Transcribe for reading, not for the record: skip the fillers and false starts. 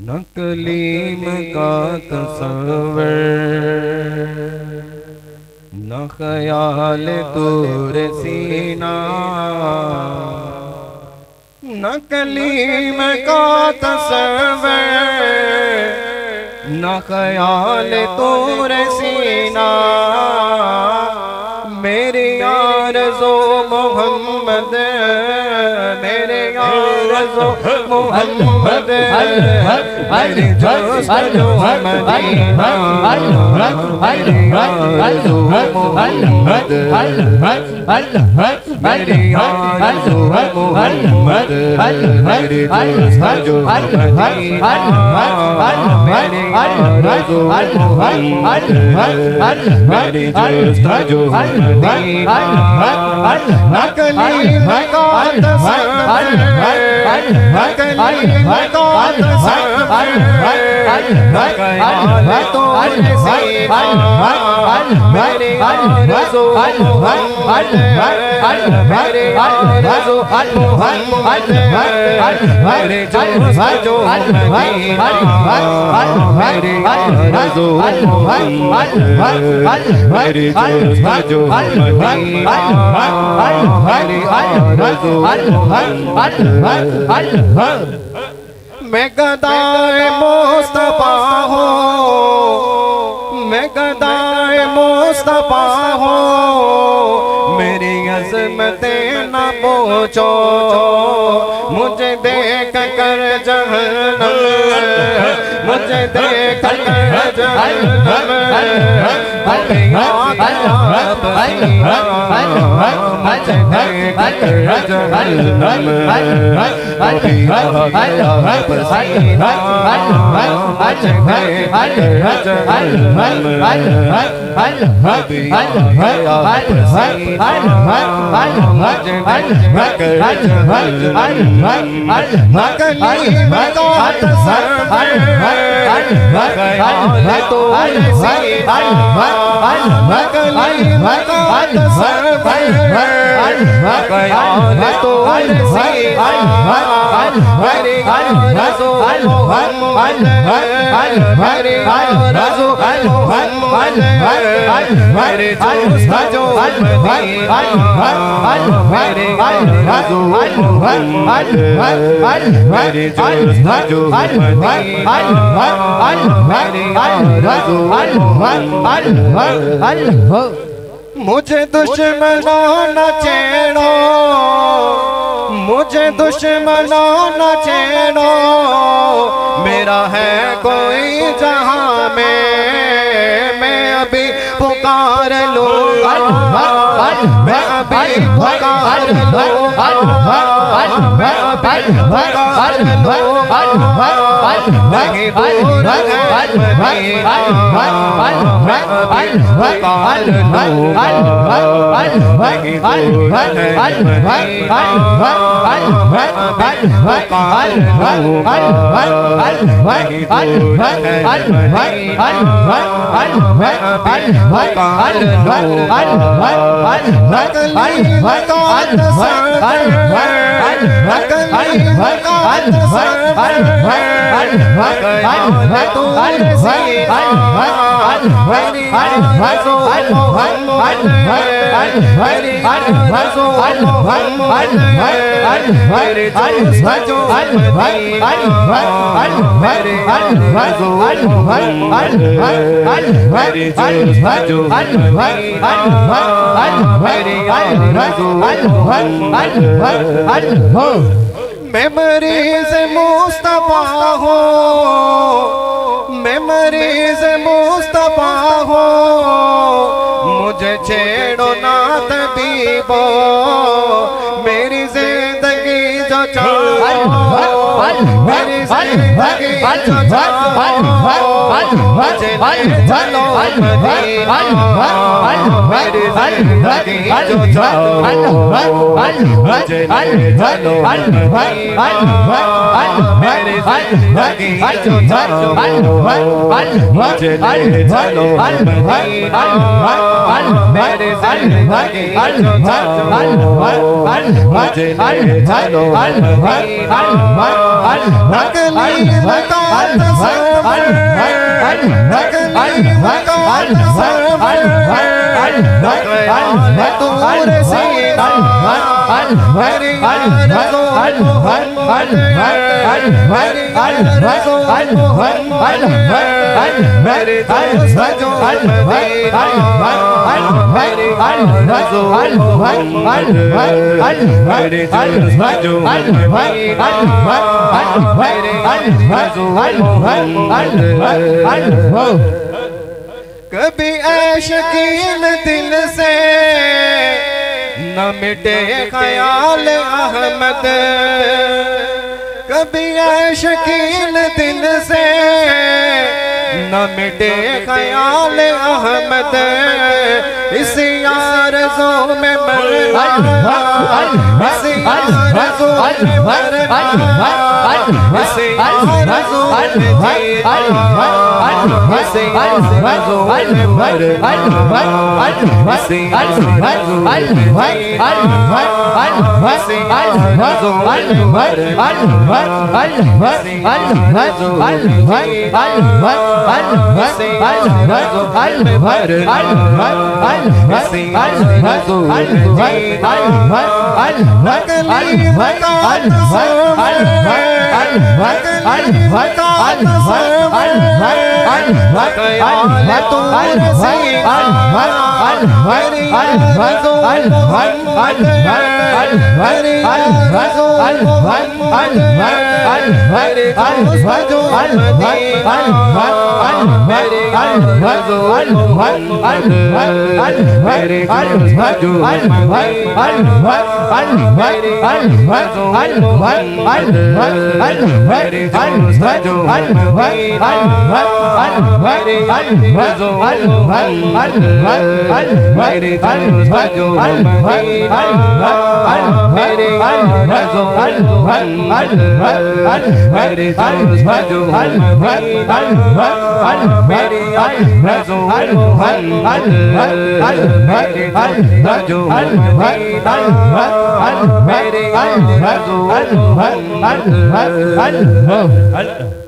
نہ کلیم کا تصور، نہ خیال طور سینہ، نہ کلیم کا تصور، نہ خیال طور سینہ، میری آرزو محمد، میرے آرزو محمد، میری جستجو مدینہ، میری آرزو محمد، میری آرزو محمد، میری جستجو مدینہ، میری آرزو محمد، میری جستجو مدینہ، نہ کلیم کا تصور، نہ کلیم کا تصور، نہ خیال طور سینہ، میری آرزو محمد، میری آرزو محمد، میری جستجو مدینہ، میری آرزو محمد، میری جستجو مدینہ، میری آرزو محمد، میں گدائے مصطفیٰ ہوں، میں گدائے مصطفیٰ ہوں، میری عظمتیں نہ پوچھو، مجھے دیکھ کر جہنم، مجھے دیکھ کر جہنم، مجھے دیکھ کر جہنم، مجھے دشمنوں نہ چھیڑو، مجھے دشمنوں نہ چھیڑو، میرا ہے کوئی جہاں میں ابھی پکار لوں گا، میں ابھی پکار لوں گا، میں ابھی پکار لوں گا، نہیں دور ہے مدینہ، میں ابھی پکار لوں گا، نہیں دور ہے مدینہ، میں ابھی پکار لوں گا، نہیں دور ہے مدینہ، میں ابھی پکار لوں گا، نہ کلیم کا تصور، نہ کلیم کا تصور، نہ خیال طور سینہ، میری آرزو محمد، میری آرزو محمد، میری جستجو مدینہ، میری آرزو محمد، میری جستجو مدینہ، میری آرزو محمد، میں مریض مصطفیٰ ہوں، میں مریض مصطفیٰ ہوں، مجھے چھیڑو نہ طبیبو، میری زندگی جو چاہو، میری زندگی جو چاہو، مجھے لے چلو مدینہ، میری زندگی جو چاہو، مجھے لے چلو مدینہ، میری زندگی جو چاہو، مجھے لے چلو مدینہ، میری زندگی جو چاہو، مجھے لے چلو مدینہ، تکلیف کا تصور تکلیف کا تصور دور سیدھا میری آرزو محمد میری آرزو محمد میری دوست جو مدینہ میری آرزو محمد میری دوست جو مدینہ میری آرزو محمد کبھی عاشقین دل سے نہ مٹے خیال احمد کبھی عاشقین دل سے نہ مٹے خیال احمد اسی آرزو میں مرنا اسی آرزو میں مرنا اسی آرزو میں جینا اسی آرزو میں مرنا اسی آرزو میں جینا اسی آرزو میں مرنا اسی آرزو میں Allah